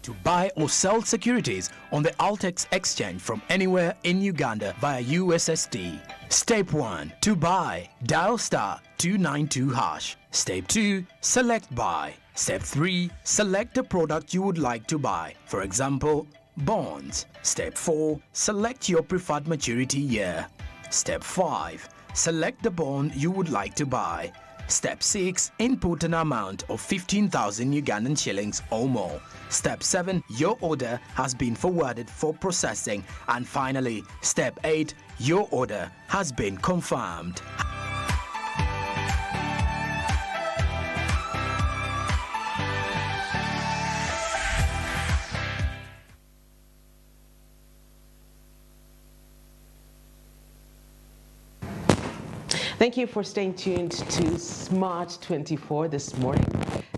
to buy or sell securities on the Altex exchange from anywhere in Uganda via USSD. Step 1. To buy, dial *292#. Step 2. Select buy. Step 3. Select the product you would like to buy. For example, bonds. Step 4. Select your preferred maturity year. Step 5. Select the bond you would like to buy. Step 6. Input an amount of 15,000 Ugandan shillings or more. Step 7. Your order has been forwarded for processing. And finally, Step 8. Your order has been confirmed. Thank you for staying tuned to Smart 24 this morning.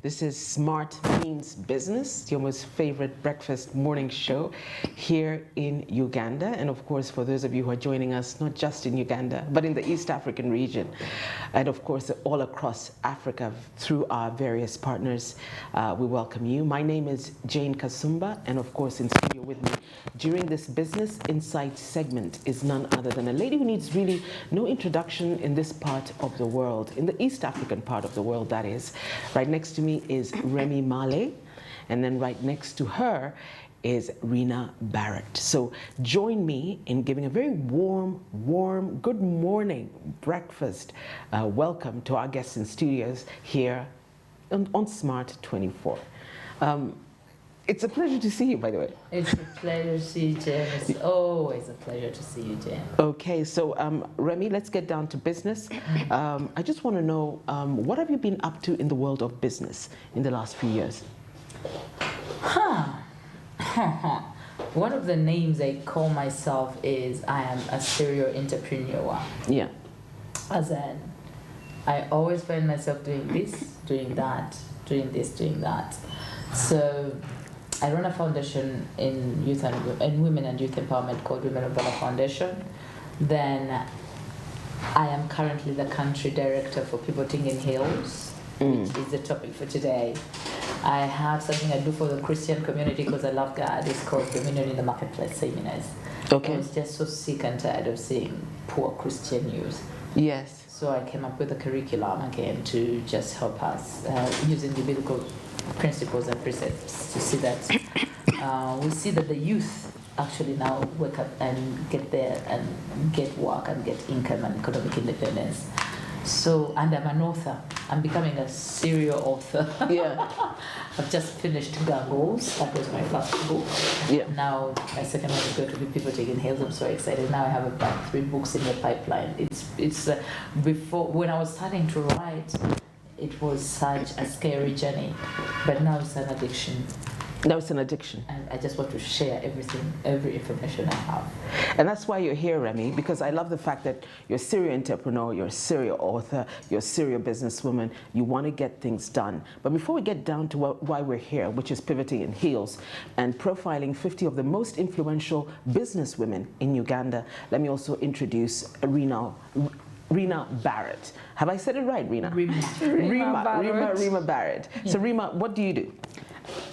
This is Smart Means Business, your most favorite breakfast morning show here in Uganda. And of course, for those of you who are joining us, not just in Uganda, but in the East African region, and of course, all across Africa through our various partners, we welcome you. My name is Jane Kasumba, and of course, in studio with me during this Business Insight segment is none other than a lady who needs really no introduction in this part of the world, in the East African part of the world, that is. Right next to me is Remy Male, and then right next to her is Rena Barrett. So join me in giving a very warm good morning breakfast welcome to our guests in studios here on Smart 24. It's a pleasure to see you, by the way. It's a pleasure to see you, Jen. It's always a pleasure to see you, Jen. Okay, so Remy, let's get down to business. I just want to know, what have you been up to in the world of business in the last few years? One of the names I call myself is I am a serial entrepreneur. Yeah. As in, I always find myself doing this, doing that, doing this, doing that. So I run a foundation in youth and women and youth empowerment called Women of Valor Foundation. Then I am currently the country director for Pivoting in Hills, which is the topic for today. I have something I do for the Christian community because I love God. It's called Dominion in the Marketplace Seminars. Okay. I was just so sick and tired of seeing poor Christian youth. Yes. So I came up with a curriculum again to just help us using the biblical principles and precepts to see that we see that the youth actually now wake up and get there and get work and get income and economic independence. So, and I'm an author. I'm becoming a serial author. Yeah. I've just finished Gangles. That was my first book. Yeah. Now my second one is going to be Pivoting in Hills. I'm so excited. Now I have about 3 books in the pipeline. It's before, when I was starting to write, it was such a scary journey, but now it's an addiction. Now it's an addiction. And I just want to share everything, every information I have. And that's why you're here, Remy, because I love the fact that you're a serial entrepreneur, you're a serial author, you're a serial businesswoman, you want to get things done. But before we get down to why we're here, which is Pivoting in Heels and profiling 50 of the most influential businesswomen in Uganda, let me also introduce Rena Barrett. Have I said it right, Rena? Rena Barrett. Yeah. So Rena, what do you do?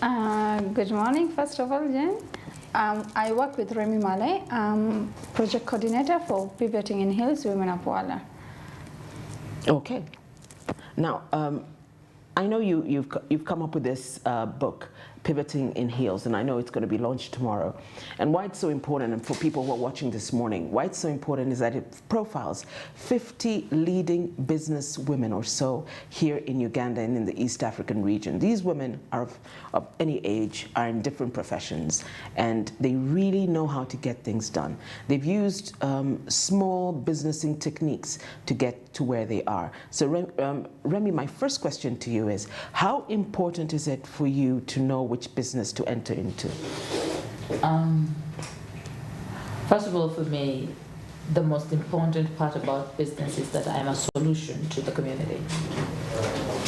Good morning, first of all, Jen. I work with Remy Male, project coordinator for Pivoting in Hills, Women of Valor. Okay. Now, I know you've come up with this book, Pivoting in Heels, and I know it's going to be launched tomorrow. And why it's so important, and for people who are watching this morning, why it's so important is that it profiles 50 leading business women or so here in Uganda and in the East African region. These women are of any age, are in different professions, and they really know how to get things done. They've used small businessing techniques to get to where they are. So Remy, my first question to you is, how important is it for you to know which business to enter into? First of all, for me, the most important part about business is that I am a solution to the community.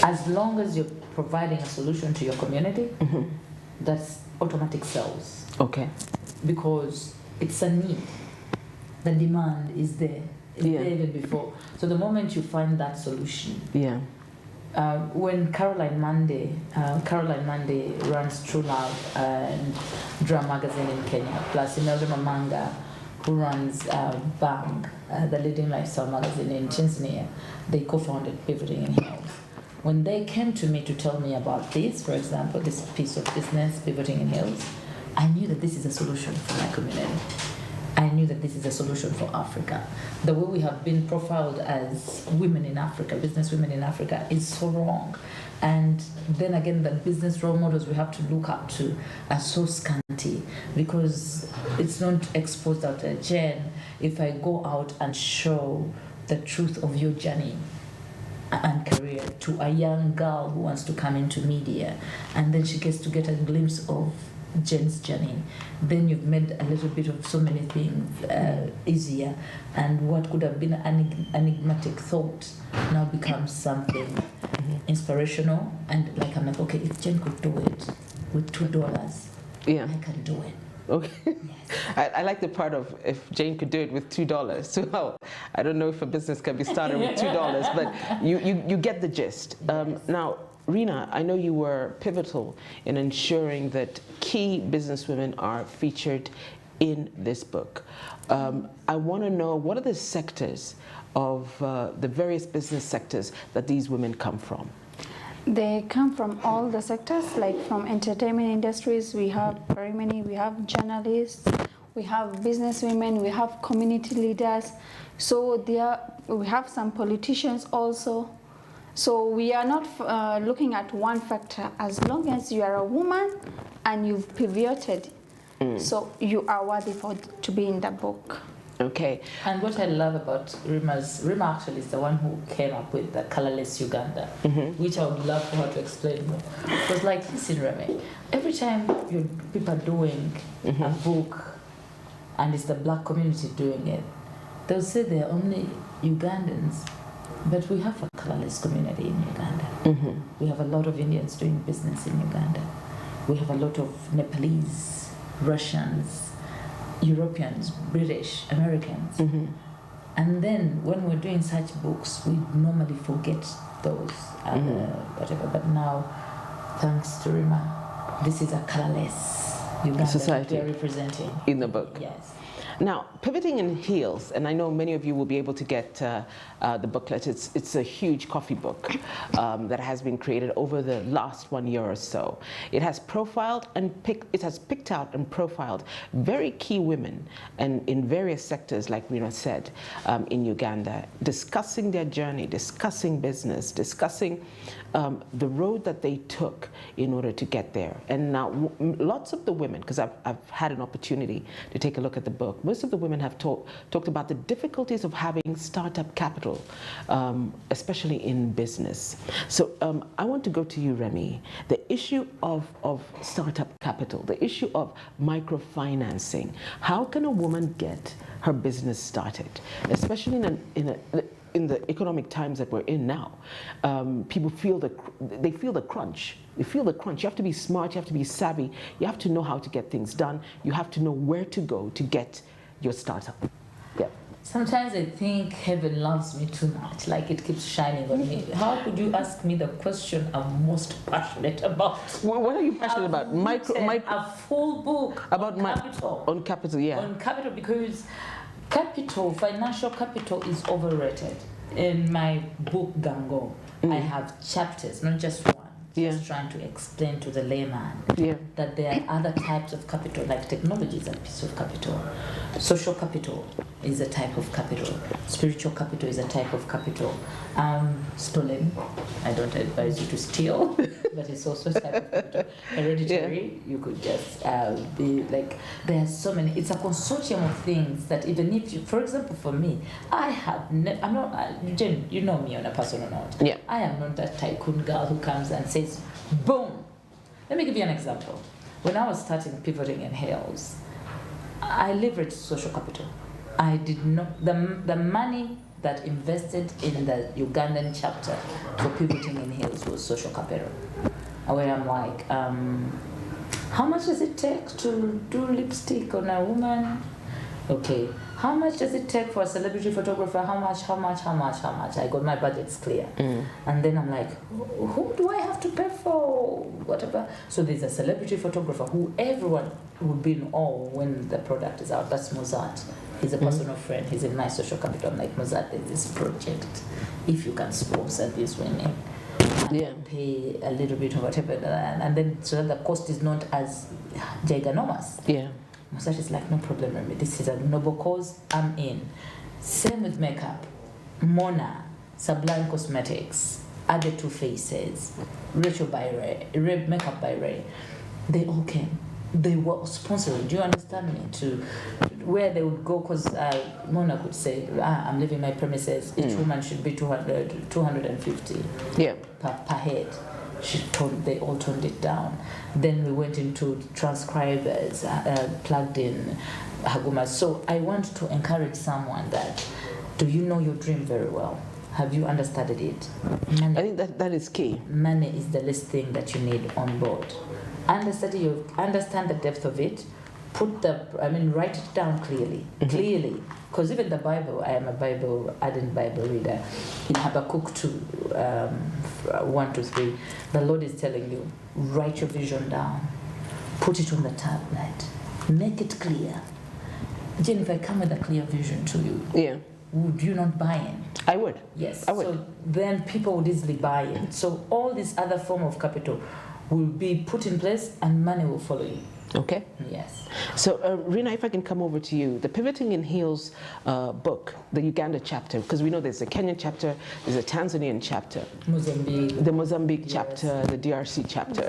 As long as you're providing a solution to your community, that's automatic sales. Okay. Because it's a need. The demand is there. It's there even before. So the moment you find that solution, when Caroline Monday runs True Love and Drum Magazine in Kenya, plus Imelda Mamanga, who runs Bang, the leading lifestyle magazine in Tanzania, they co-founded Pivoting in Health. When they came to me to tell me about this, for example, this piece of business, Pivoting in Health, I knew that this is a solution for my community. I knew that this is a solution for Africa. The way we have been profiled as women in Africa, business women in Africa, is so wrong. And then again, the business role models we have to look up to are so scanty because it's not exposed out there. Jen, if I go out and show the truth of your journey and career to a young girl who wants to come into media, and then she gets to get a glimpse of Jen's journey, then you've made a little bit of so many things easier, and what could have been an enigmatic thought now becomes something inspirational. And like, I'm like, okay, if Jen could do it with $2, Yeah. I can do it. Okay. Yes. I like the part of if Jane could do it with $2. So well, I don't know if a business can be started with $2, but you get the gist. Now, Rena, I know you were pivotal in ensuring that key businesswomen are featured in this book. I want to know, what are the sectors of the various business sectors that these women come from? They come from all the sectors, like from entertainment industries, we have very many. We have journalists, we have business women, we have community leaders. So we have some politicians also. So we are not looking at one factor. As long as you are a woman and you've pivoted, so you are worthy to be in the book. Okay. And what I love about Rima actually is the one who came up with the colorless Uganda, which I would love for her to explain more. Because like, listen, Remy, every time people are doing a book and it's the black community doing it, they'll say they're only Ugandans, but we have a colorless community in Uganda. We have a lot of Indians doing business in Uganda. We have a lot of Nepalese, Russians, Europeans, British, Americans. And then when we're doing such books, we normally forget those, whatever. But now, thanks to Rima, this is a colorless Uganda society that we're representing in the book. Yes. Now, Pivoting in Heels, and I know many of you will be able to get the booklet. It's a huge coffee book that has been created over the last 1 year or so. It has profiled and picked out and profiled very key women and in various sectors, like Rena said, in Uganda, discussing their journey, discussing business, discussing the road that they took in order to get there. And now lots of the women, because I've had an opportunity to take a look at the book, most of the women have talked about the difficulties of having startup capital, especially in business. So I want to go to you, Remy. The issue of startup capital, the issue of microfinancing. How can a woman get her business started, especially in the economic times that we're in now? People feel the crunch. They feel the crunch. You have to be smart, you have to be savvy, you have to know how to get things done, you have to know where to go to get your startup. Yeah. Sometimes I think heaven loves me too much, like it keeps shining on me. How could you ask me the question I'm most passionate about? What are you passionate about? A full book about on capital. On capital, yeah. On capital, because capital, financial capital is overrated. In my book, Gango, I have chapters, not just one. Just trying to explain to the layman that there are other types of capital, like technology is a piece of capital, social capital is a type of capital, spiritual capital is a type of capital. Stolen, I don't advise you to steal, but it's also a type of capital. Hereditary, you could just be like, there are so many, it's a consortium of things that even if you, for example, for me, I'm not, Jen, you know me on a personal note. Yeah. I am not that tycoon girl who comes and says, boom. Let me give you an example. When I was starting Pivoting in Heels, I leveraged social capital. I did not, the money that invested in the Ugandan chapter for Pivoting in Heels was social capital. Where I'm like, how much does it take to do lipstick on a woman? Okay, how much does it take for a celebrity photographer? How much? I got my budgets clear. And then I'm like, who do I have to pay for? Whatever. So there's a celebrity photographer who everyone would be in awe when the product is out. That's Mozart. He's a personal friend. He's in my social capital. I'm like, Mozart, there's this project. If you can sponsor these women, and pay a little bit or whatever, and then so that the cost is not as ginormous. Yeah. Mozart is like, no problem, Remy. This is a noble cause. I'm in. Same with makeup. Mona, Sublime Cosmetics, Other Two Faces, Rachel by Ray, Makeup by Ray. They all came. They were sponsoring. Do you understand me? To where they would go, because Mona could say, I'm leaving my premises. Each woman should be 250 per head. They all toned it down. Then we went into transcribers, plugged in Haguma. So I want to encourage someone that, do you know your dream very well? Have you understudied it? Money, I think that is key. Money is the least thing that you need on board. Understand the depth of it. Write it down clearly. Because even the Bible, I am a ardent Bible reader. In Habakkuk 2, 1 to 3, the Lord is telling you, write your vision down, put it on the tablet, make it clear. Jen, if I come with a clear vision to you, would you not buy it? I would. Yes. I would. So then people would easily buy it. So all this other form of capital will be put in place and money will follow you. Okay. Yes. So, Rina, if I can come over to you, the Pivoting in Heels book, the Uganda chapter, because we know there's a Kenyan chapter, there's a Tanzanian chapter, Mozambique. the Mozambique chapter, the DRC chapter,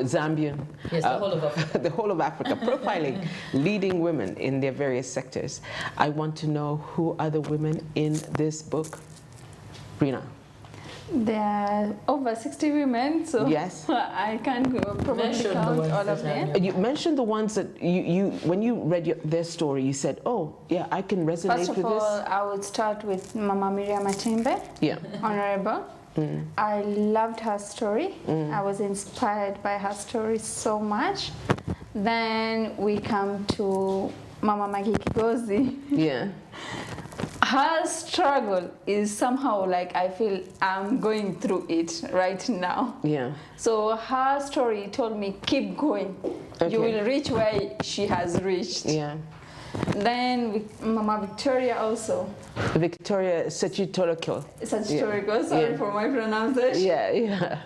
Zambian, Yes, the whole of Africa. the whole of Africa, profiling leading women in their various sectors. I want to know who are the women in this book, Rina. There are over 60 women, so yes. I can't probably count all of them. You mentioned the ones that you when you read their story, you said, oh, yeah, I can resonate First of with all, this. I would start with Mama Miriam Matimbe, Honorable. I loved her story. I was inspired by her story so much. Then we come to Mama Magi Kigozi. Yeah. Her struggle is somehow like I feel I'm going through it right now. Yeah. So her story told me, keep going. Okay. You will reach where she has reached. Yeah. Then Mama Victoria also. Victoria Sechitorokyo. Sachitorokyo, sorry for my pronunciation. Yeah.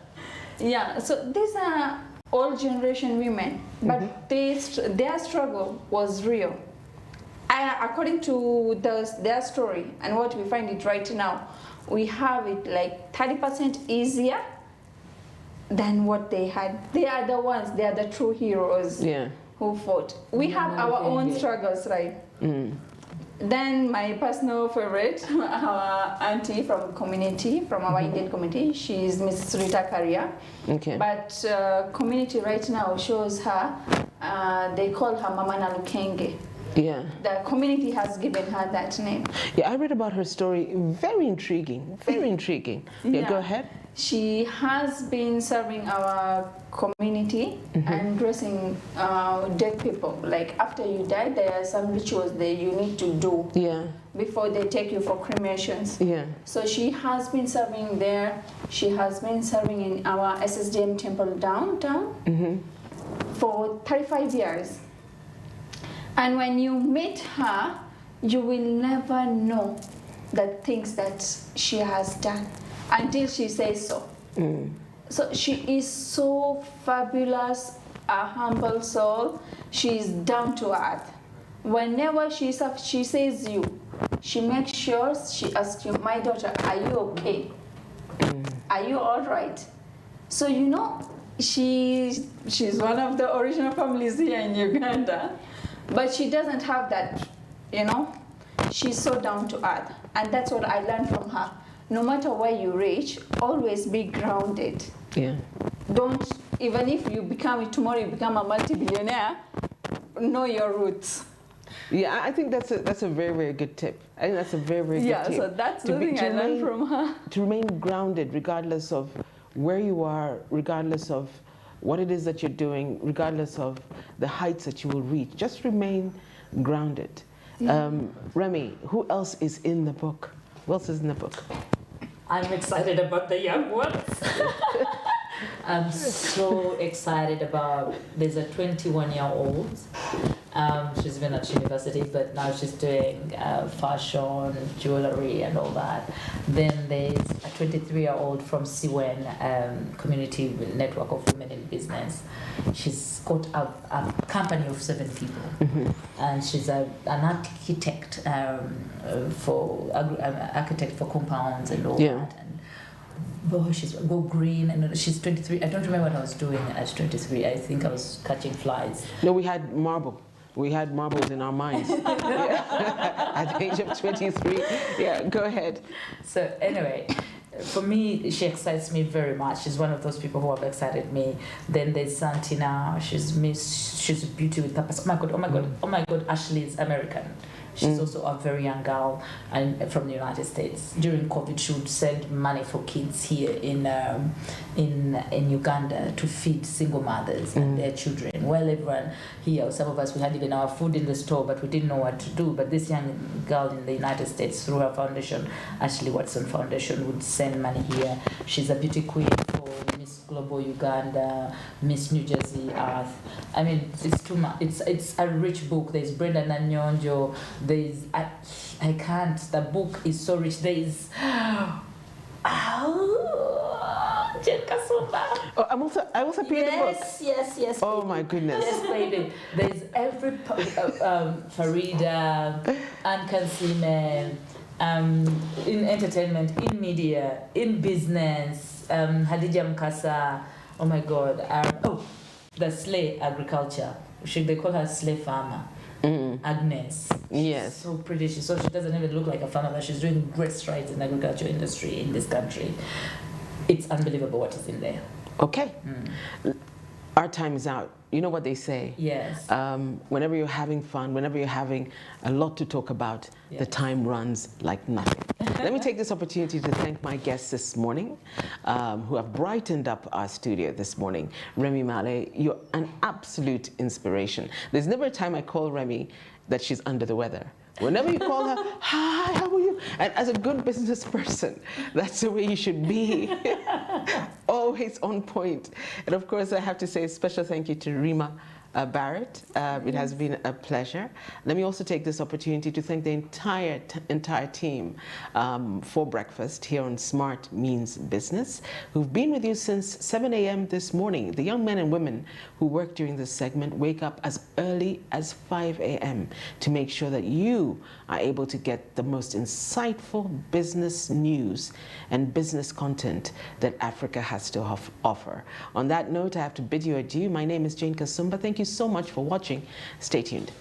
Yeah, so these are old generation women, but their struggle was real. According to their story and what we find it right now, we have it like 30% easier than what they had. They are the ones, they are the true heroes who fought. We have our own struggles, right? Then my personal favorite, our auntie from community, from our Indian community, she is Mrs. Rita Karia. Okay. But community right now shows her, they call her Mama Nalukenge. Yeah. The community has given her that name. Yeah, I read about her story. Very intriguing. Very intriguing. Yeah, go ahead. She has been serving our community and dressing dead people. Like after you die, there are some rituals that you need to do before they take you for cremations. Yeah. So she has been serving there. She has been serving in our SSDM temple downtown for 35 years. And when you meet her, you will never know the things that she has done until she says so. So she is so fabulous, a humble soul. She is down to earth. Whenever she says you, she makes sure she asks you, my daughter, are you okay? Are you all right? So you know, she's one of the original families here in Uganda. But she doesn't have that, you know. She's so down to earth. And that's what I learned from her. No matter where you reach, always be grounded. Yeah. Don't, even if you tomorrow you become a multi-billionaire, know your roots. Yeah, I think that's a very, very good tip. I think that's a very, very good tip. Yeah, so that's the thing I learned from her. To remain grounded regardless of where you are, regardless of what it is that you're doing, regardless of the heights that you will reach. Just remain grounded. Remy, who else is in the book? Who else is in the book? I'm excited about the young ones. I'm so excited about, there's a 21-year-old. She's been at university, but now she's doing fashion, jewelry, and all that. Then there's a 23-year-old from Siwen, Community Network of Women in Business. She's got a company of 7 people, and she's an architect architect for compounds and all that. And boy, she's go green, and she's 23. I don't remember what I was doing at 23. I think I was catching flies. No, we had marble. We had marbles in our minds. At the age of 23. Yeah, go ahead. So anyway, for me, she excites me very much. She's one of those people who have excited me. Then there's Santina. She's a beauty with purpose. Oh my God, Ashley is American. She's also a very young girl and from the United States. During COVID, she would send money for kids here in Uganda to feed single mothers and their children. Well, everyone here, some of us, we had even our food in the store, but we didn't know what to do. But this young girl in the United States, through her foundation, Ashley Watson Foundation, would send money here. She's a beauty queen for Miss Global Uganda, Miss New Jersey Earth. I mean, it's too much. It's a rich book. There's Brenda Nanyonjo. There's I can't. The book is so rich. There's Jen Kasumba. Oh, I also paid the book. Yes. Oh my goodness. Yes, baby. There's every Farida, Ann Kansime, in entertainment, in media, in business, Hadija Mkasa. Oh my God. The Slay Agriculture. They call her Slay Farmer. Agnes. Yes. So pretty. She doesn't even look like a farmer, but she's doing great strides in the agriculture industry in this country. It's unbelievable what is in there. Okay. Our time is out. You know what they say? Yes. Whenever you're having fun, whenever you're having a lot to talk about, the time runs like nothing. Let me take this opportunity to thank my guests this morning, who have brightened up our studio this morning. Remy Male, you're an absolute inspiration. There's never a time I call Remy that she's under the weather. Whenever you call her, hi, how are you? And as a good business person, that's the way you should be. Always on point. And of course, I have to say a special thank you to Rima Barrett. It has been a pleasure. Let me also take this opportunity to thank the entire team for breakfast here on Smart Means Business, who've been with you since 7 a.m. this morning. The young men and women who work during this segment wake up as early as 5 a.m. to make sure that you are able to get the most insightful business news and business content that Africa has to offer. On that note, I have to bid you adieu. My name is Jane Kasumba. Thank you so much for watching. Stay tuned.